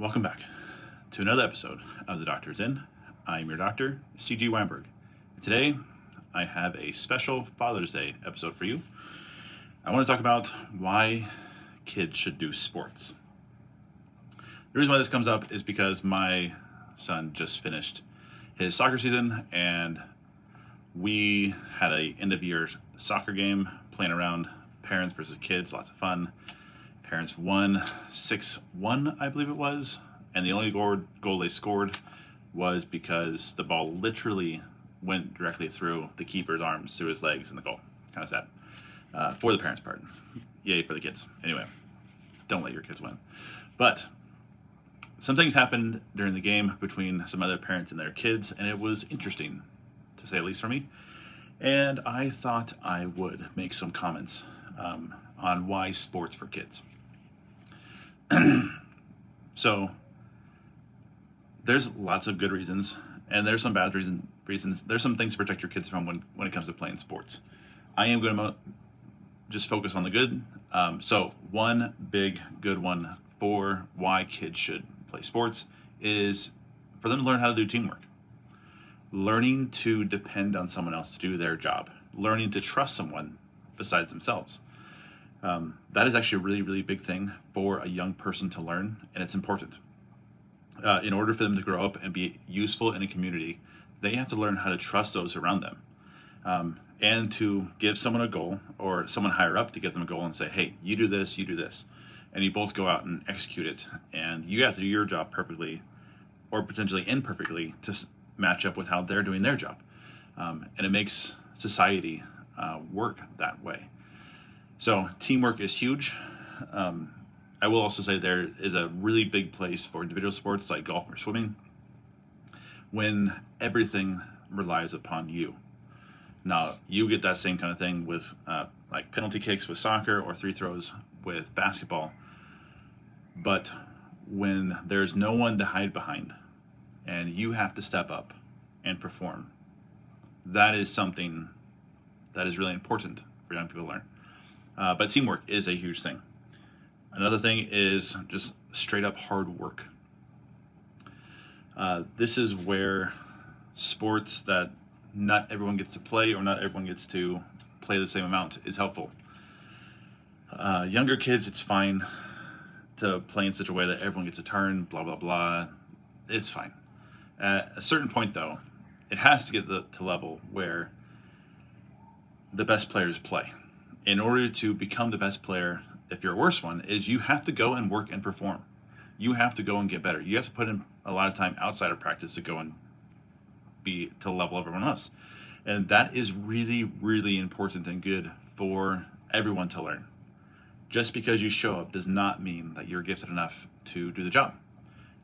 Welcome back to another episode of The Doctor's In. I'm your doctor, C.G. Weinberg. Today, I have a special Father's Day episode for you. I want to talk about why kids should do sports. The reason why this comes up is because my son just finished his soccer season, and we had a end of year soccer game playing around, parents versus kids, lots of fun. Parents won 6-1, I believe it was, and the only goal they scored was because the ball literally went directly through the keeper's arms, through his legs, in the goal. Kind of sad for the parents' part. Yay for the kids. Anyway, don't let your kids win. But some things happened during the game between some other parents and their kids, and it was interesting, to say at least for me. And I thought I would make some comments on why sports for kids. So there's lots of good reasons, and there's some bad reasons. There's some things to protect your kids from when it comes to playing sports. I am going to just focus on the good. So one big good one for why kids should play sports is for them to learn how to do teamwork. Learning to depend on someone else to do their job. Learning to trust someone besides themselves. That is actually a really, really big thing for a young person to learn, and it's important. In order for them to grow up and be useful in a community, they have to learn how to trust those around them, and to give someone a goal, or someone higher up to give them a goal and say, hey, you do this, and you both go out and execute it, and you have to do your job perfectly, or potentially imperfectly, to match up with how they're doing their job. And it makes society work that way. So teamwork is huge. I will also say there is a really big place for individual sports like golf or swimming when everything relies upon you. Now, you get that same kind of thing with like penalty kicks with soccer or free throws with basketball. But when there's no one to hide behind and you have to step up and perform, that is something that is really important for young people to learn. But teamwork is a huge thing. Another thing is just straight up hard work. This is where sports that not everyone gets to play, or not everyone gets to play the same amount, is helpful. Younger kids, it's fine to play in such a way that everyone gets a turn, blah, blah, blah. It's fine. At a certain point, though, it has to get to level where the best players play. In order to become the best player, if you're a worse one, is you have to go and work and perform. You have to go and get better. You have to put in a lot of time outside of practice to go and be to the level of everyone else. And that is really, really important and good for everyone to learn. Just because you show up does not mean that you're gifted enough to do the job.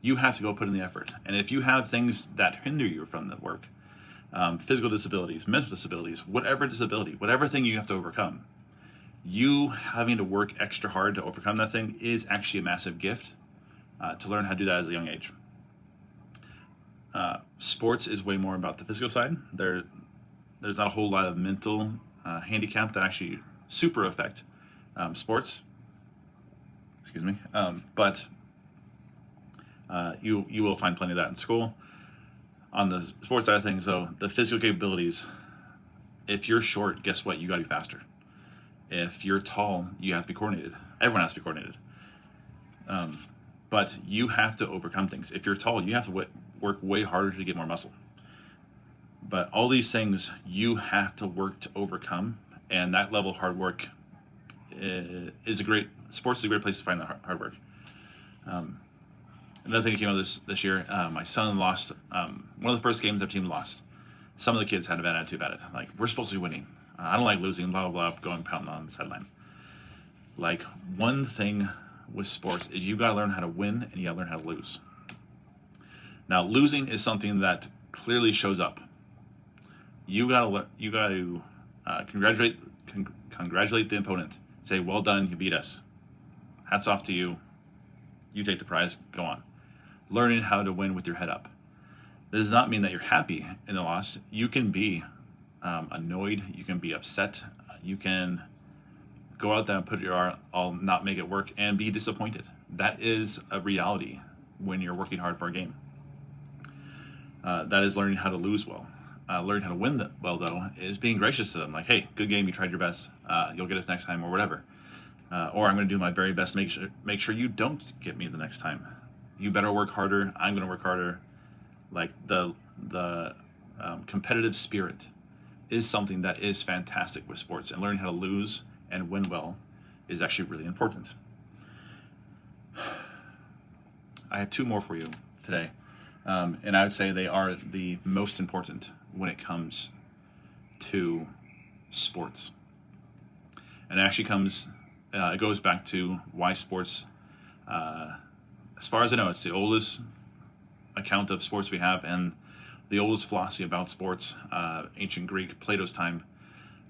You have to go put in the effort. And if you have things that hinder you from the work, physical disabilities, mental disabilities, whatever disability, whatever thing you have to overcome, you having to work extra hard to overcome that thing is actually a massive gift to learn how to do that at a young age. Sports is way more about the physical side. There's not a whole lot of mental handicap that actually super affect sports. Excuse me. But you will find plenty of that in school. On the sports side of things, though, the physical capabilities, if you're short, guess what? You got to be faster. If you're tall, you have to be coordinated. Everyone has to be coordinated. But you have to overcome things. If you're tall, you have to work way harder to get more muscle. But all these things you have to work to overcome, and that level of hard work sports is a great place to find that hard work. Another thing that came out this year, my son lost one of the first games their team lost. Some of the kids had a bad attitude about it. Like, we're supposed to be winning. I don't like losing, blah, blah, blah, going pounding on the sideline. Like, one thing with sports is you got to learn how to win and you got to learn how to lose. Now, losing is something that clearly shows up. You got to congratulate the opponent. Say, well done, you beat us. Hats off to you. You take the prize, go on. Learning how to win with your head up. This does not mean that you're happy in the loss. You can be annoyed, you can be upset, you can go out there and put your all, not make it work, and be disappointed. That is a reality. when you're working hard for a game. That is learning how to lose well. Learning how to win well, though, is being gracious to them. Like, hey, good game, you tried your best. You'll get us next time, or whatever. Or I'm going to do my very best to make sure you don't get me the next time. You better work harder. I'm going to work harder. Like the competitive spirit is something that is fantastic with sports, and learning how to lose and win well is actually really important. I have two more for you today, and I would say they are the most important when it comes to sports. And it actually it goes back to why sports, as far as I know, it's the oldest account of sports we have, and the oldest philosophy about sports, ancient Greek, Plato's time.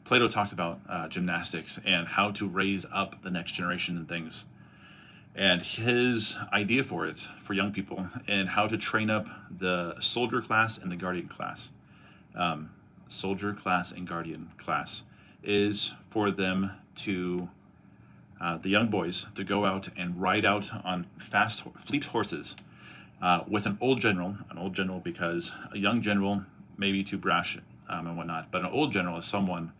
Plato talked about gymnastics and how to raise up the next generation and things. And his idea for it, for young people, and how to train up the soldier class and the guardian class. Soldier class and guardian class is for them to, the young boys, to go out and ride out on fleet horses with an old general because a young general may be too brash and whatnot, but an old general is someone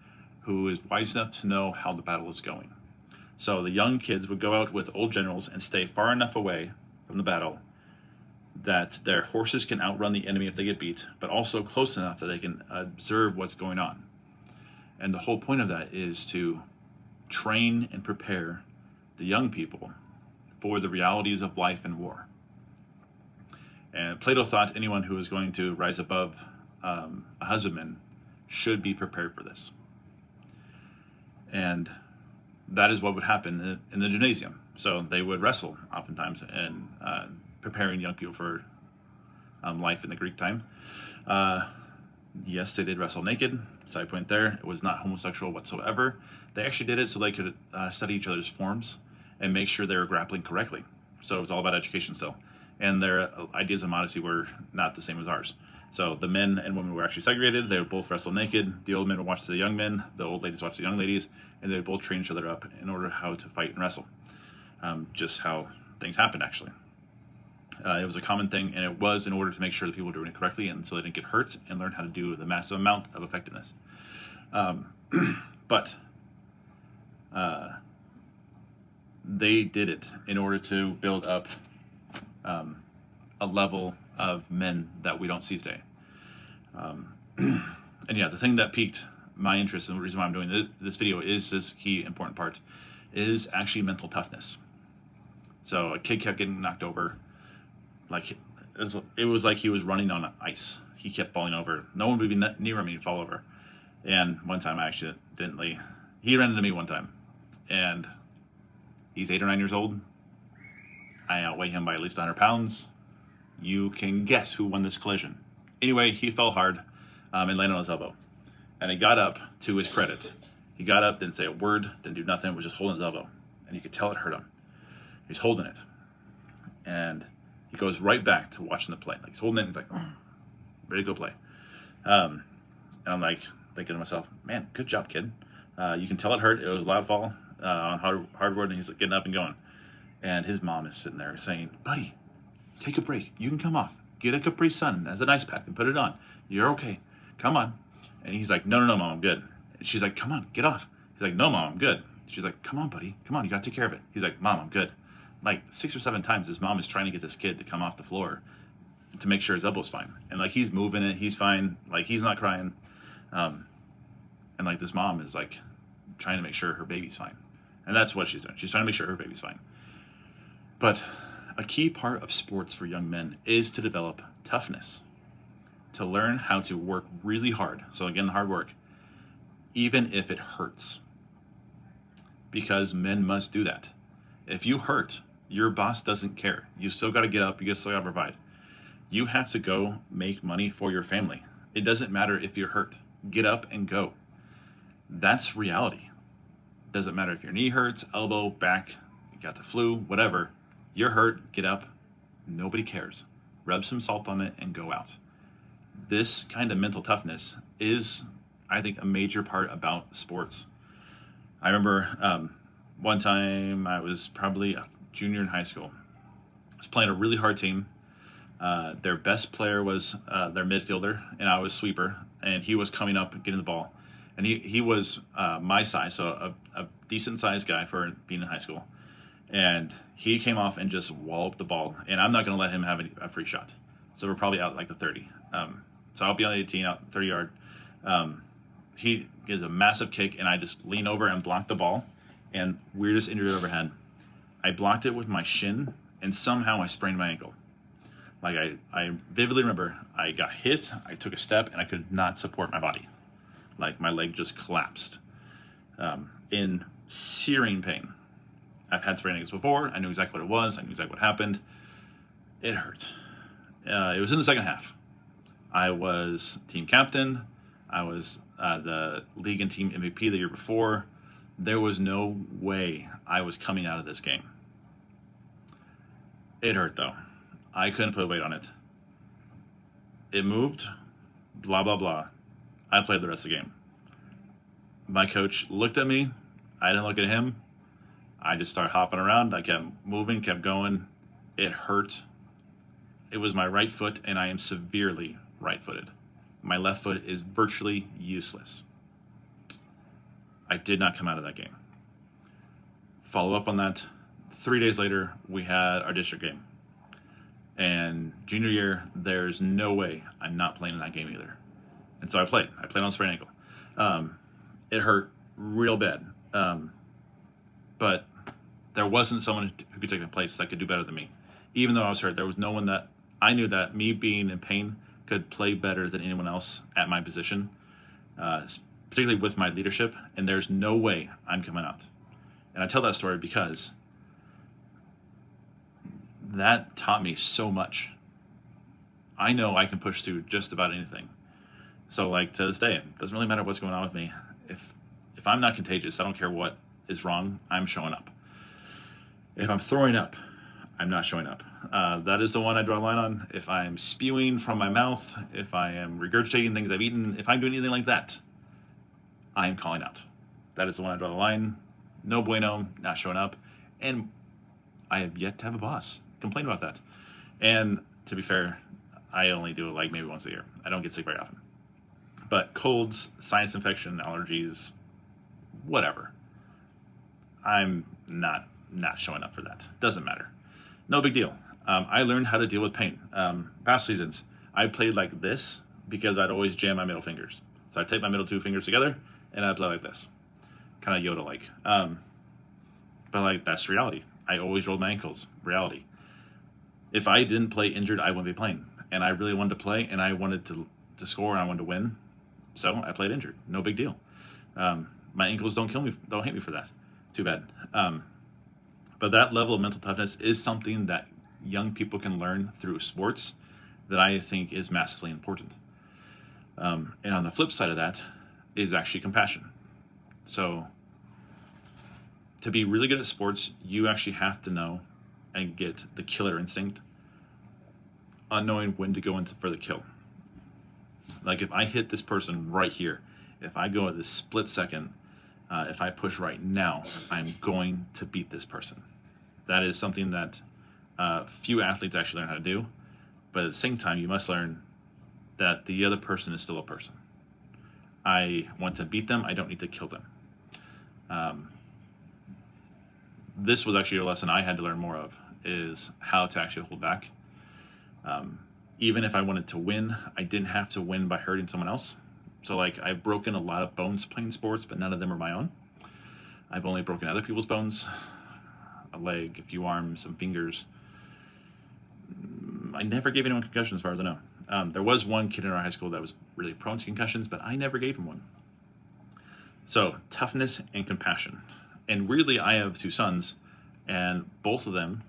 who is wise enough to know how the battle is going. So the young kids would go out with old generals and stay far enough away from the battle that their horses can outrun the enemy if they get beat, but also close enough that they can observe what's going on. And the whole point of that is to train and prepare the young people for the realities of life and war. And Plato thought anyone who was going to rise above a husbandman should be prepared for this. And that is what would happen in the gymnasium. So they would wrestle oftentimes, and preparing young people for life in the Greek time. Yes, they did wrestle naked. Side point there, it was not homosexual whatsoever. They actually did it so they could study each other's forms and make sure they were grappling correctly. So it was all about education still. And their ideas of modesty were not the same as ours. So the men and women were actually segregated. They would both wrestle naked. The old men would watch the young men. The old ladies watch the young ladies. And they would both train each other up in order how to fight and wrestle. Just how things happened, actually. It was a common thing, and it was in order to make sure that people were doing it correctly and so they didn't get hurt and learn how to do the massive amount of effectiveness. But they did it in order to build up a level of men that we don't see today. And yeah, the thing that piqued my interest and the reason why I'm doing this video is this key important part is actually mental toughness. So a kid kept getting knocked over. Like it was like he was running on ice. He kept falling over. No one would be near him, he'd fall over. And one time I accidentally, he ran into me one time, and he's 8 or 9 years old. I outweigh him by at least 100 pounds. You can guess who won this collision. Anyway, he fell hard and landed on his elbow. And he got up, to his credit. He got up, didn't say a word, didn't do nothing, was just holding his elbow. And you could tell it hurt him. He's holding it. And he goes right back to watching the play. Like he's holding it and he's like, oh, ready to go play. And I'm like thinking to myself, man, good job, kid. You can tell it hurt. It was a loud fall on hardwood, and he's getting up and going. And his mom is sitting there saying, buddy, take a break. You can come off. Get a Capri Sun as an ice pack and put it on. You're okay. Come on. And he's like, no, Mom, I'm good. And she's like, come on, get off. He's like, no, Mom, I'm good. She's like, come on, buddy. Come on, you got to take care of it. He's like, Mom, I'm good. Like 6 or 7 times, his mom is trying to get this kid to come off the floor to make sure his elbow's fine. And like he's moving it, he's fine. Like he's not crying. And like this mom is like trying to make sure her baby's fine. And that's what she's doing. She's trying to make sure her baby's fine. But a key part of sports for young men is to develop toughness, to learn how to work really hard. So again, the hard work, even if it hurts, because men must do that. If you hurt, your boss doesn't care. You still got to get up. You still got to provide. You have to go make money for your family. It doesn't matter if you're hurt. Get up and go. That's reality. Doesn't matter if your knee hurts, elbow, back, you got the flu, whatever. You're hurt, get up. Nobody cares. Rub some salt on it and go out. This kind of mental toughness is, I think, a major part about sports. I remember one time I was probably a junior in high school, I was playing a really hard team. Their best player was their midfielder, and I was sweeper, and he was coming up and getting the ball. And he was my size, so a decent sized guy for being in high school. And he came off and just walloped the ball, and I'm not going to let him have a free shot. So we're probably out like the 30. So I'll be on the 18, out 30 yard. He gives a massive kick, and I just lean over and block the ball, and weirdest injury overhead. I blocked it with my shin, and somehow I sprained my ankle. Like I vividly remember I got hit, I took a step, and I could not support my body. Like my leg just collapsed in searing pain. I've had sprained ankles before. I knew exactly what it was. I knew exactly what happened. It hurt. It was in the second half. I was team captain. I was the league and team MVP the year before. There was no way I was coming out of this game. It hurt though. I couldn't put weight on it. It moved, blah, blah, blah. I played the rest of the game. My coach looked at me. I didn't look at him. I just started hopping around. I kept moving, kept going. It hurt. It was my right foot, and I am severely right-footed. My left foot is virtually useless. I did not come out of that game. Follow up on that. 3 days later, we had our district game. And junior year, there's no way I'm not playing in that game either. And so I played. I played on sprained ankle. It hurt real bad. But there wasn't someone who could take my place that could do better than me. Even though I was hurt, there was no one that I knew that me being in pain could play better than anyone else at my position, particularly with my leadership. And there's no way I'm coming out. And I tell that story because that taught me so much. I know I can push through just about anything. So like to this day, it doesn't really matter what's going on with me. If I'm not contagious, I don't care what is wrong, I'm showing up. If I'm throwing up, I'm not showing up. That is the one I draw a line on. If I'm spewing from my mouth, if I am regurgitating things I've eaten, if I'm doing anything like that, I am calling out. That is the one I draw the line. No bueno, not showing up. And I have yet to have a boss complain about that. And to be fair, I only do it like maybe once a year. I don't get sick very often. But colds, sinus infection, allergies, whatever. I'm not showing up for that. Doesn't matter. No big deal. I learned how to deal with pain. Past seasons, I played like this because I'd always jam my middle fingers. So I'd take my middle two fingers together and I'd play like this. Kind of Yoda-like. But like, that's reality. I always rolled my ankles. Reality. If I didn't play injured, I wouldn't be playing. And I really wanted to play, and I wanted to score, and I wanted to win. So I played injured. No big deal. My ankles don't kill me. Don't hate me for that. Too bad. But that level of mental toughness is something that young people can learn through sports that I think is massively important. And on the flip side of that is actually compassion. So to be really good at sports, you actually have to know and get the killer instinct on knowing when to go into for the kill. Like if I hit this person right here, if I go at this split second, if I push right now, I'm going to beat this person. That is something that few athletes actually learn how to do. But at the same time, you must learn that the other person is still a person. I want to beat them. I don't need to kill them. This was actually a lesson I had to learn more of, is how to actually hold back. Even if I wanted to win, I didn't have to win by hurting someone else. So like, I've broken a lot of bones playing sports, but none of them are my own. I've only broken other people's bones, a leg, a few arms, some fingers. I never gave anyone concussions as far as I know. There was one kid in our high school that was really prone to concussions, but I never gave him one. So toughness and compassion. And weirdly, I have two sons, and both of them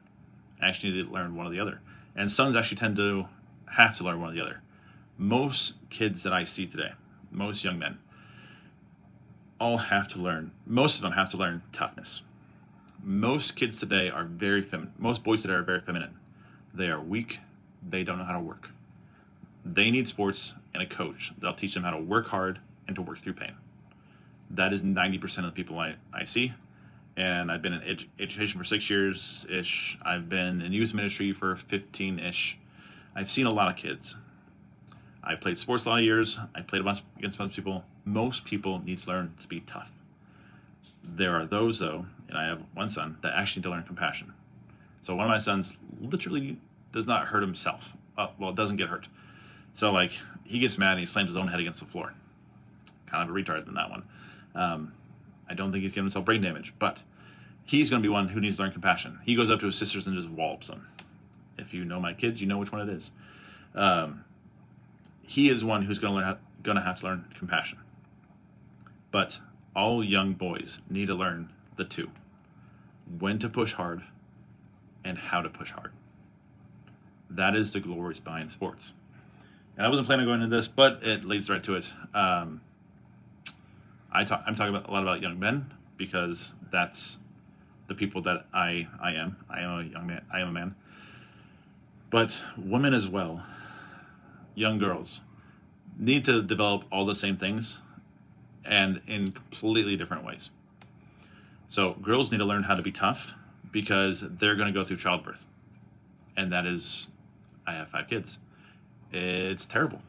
actually need to learn one or the other. And sons actually tend to have to learn one or the other. Most kids that I see today, most young men, all have to learn, most of them have to learn toughness. Most kids today are very feminine. Most boys today are very feminine. They are weak. They don't know how to work. They need sports and a coach that'll teach them how to work hard and to work through pain. That is 90% of the people I see. and I've been in education for 6 years ish. I've been in youth ministry for 15 ish. I've seen a lot of kids. I played sports a lot of years. I played against a bunch of people. Most people need to learn to be tough. There are those, though, and I have one son, that actually need to learn compassion. So one of my sons literally does not hurt himself. Well, doesn't get hurt. So, like, he gets mad and he slams his own head against the floor. Kind of a retard in that one. I don't think he's given himself brain damage, but he's going to be one who needs to learn compassion. He goes up to his sisters and just wallops them. If you know my kids, you know which one it is. He is one who's going to have to learn compassion. But all young boys need to learn the two: when to push hard and how to push hard. That is the glories behind sports. And I wasn't planning on going into this, but it leads right to it. I'm talking a lot about young men because that's the people that I am. I am a young man. I am a man. But women as well, young girls, need to develop all the same things and in completely different ways. So girls need to learn how to be tough because they're going to go through childbirth. And that is, I have 5 kids. It's terrible.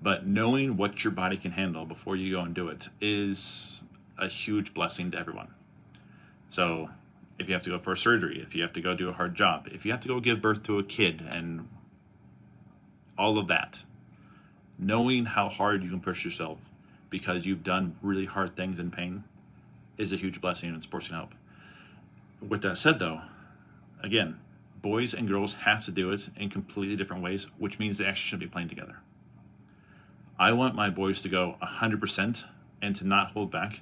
But knowing what your body can handle before you go and do it is a huge blessing to everyone. So if you have to go for surgery, if you have to go do a hard job, if you have to go give birth to a kid and all of that, knowing how hard you can push yourself because you've done really hard things in pain is a huge blessing, and sports can help. With that said, though, again, boys and girls have to do it in completely different ways, which means they actually shouldn't be playing together. I want my boys to go 100% and to not hold back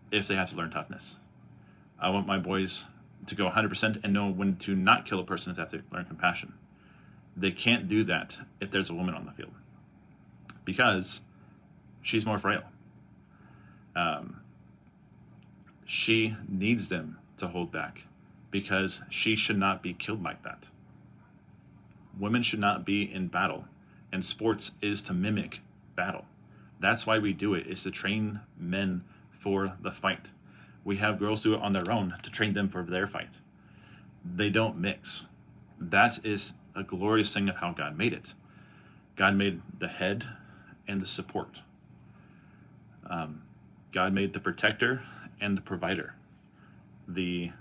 if they have to learn toughness. I want my boys to go 100% and know when to not kill a person if they have to learn compassion. They can't do that if there's a woman on the field because she's more frail. She needs them to hold back because she should not be killed like that. Women should not be in battle, and sports is to mimic battle. That's why we do it, is to train men for the fight. We have girls do it on their own to train them for their fight. They don't mix. That is a glorious thing of how God made it. God made the head and the support. God made the protector and the provider. The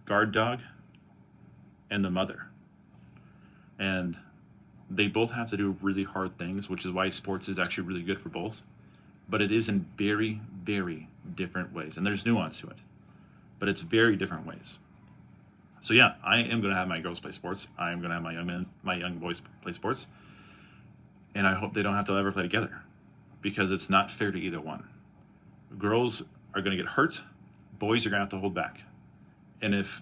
guard dog and the mother. And they both have to do really hard things, which is why sports is actually really good for both. But it is in very, very different ways. And there's nuance to it. But it's very different ways. So yeah, I am going to have my girls play sports. I am going to have my young boys play sports. And I hope they don't have to ever play together, because it's not fair to either one. Girls are going to get hurt. Boys are going to have to hold back. And if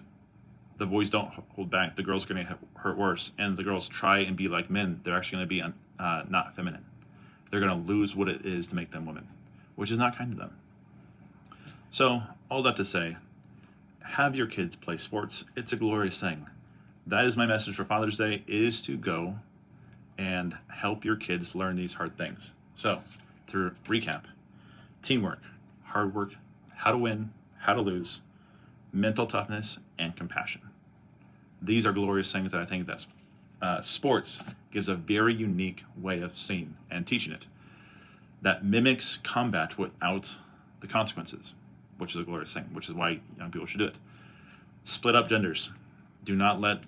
the boys don't hold back, the girls are going to get hurt worse. And the girls try and be like men, they're actually going to be not feminine. They're going to lose what it is to make them women, which is not kind to them. So all that to say, have your kids play sports. It's a glorious thing. That is my message for Father's Day, is to go and help your kids learn these hard things. So to recap: teamwork, hard work, how to win, how to lose, mental toughness, and compassion. These are glorious things that I think that sports gives a very unique way of seeing and teaching it that mimics combat without the consequences, which is a glorious thing, which is why young people should do it. Split up genders. Do not let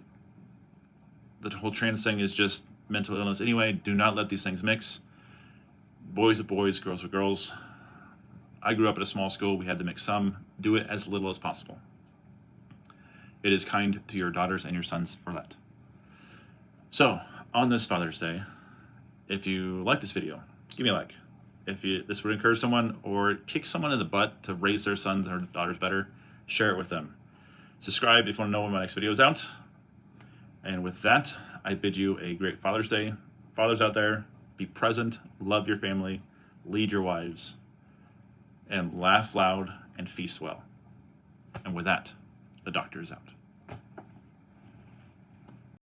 the whole trans thing is just mental illness anyway. Do not let these things mix. Boys with boys, girls with girls. I grew up at a small school. We had to mix some. Do it as little as possible. It is kind to your daughters and your sons for that. So, on this Father's Day, if you like this video, give me a like. If this would encourage someone or kick someone in the butt to raise their sons or daughters better, share it with them. Subscribe if you want to know when my next video is out. And with that, I bid you a great Father's Day. Fathers out there, be present, love your family, lead your wives, and laugh loud and feast well. And with that, the doctor is out.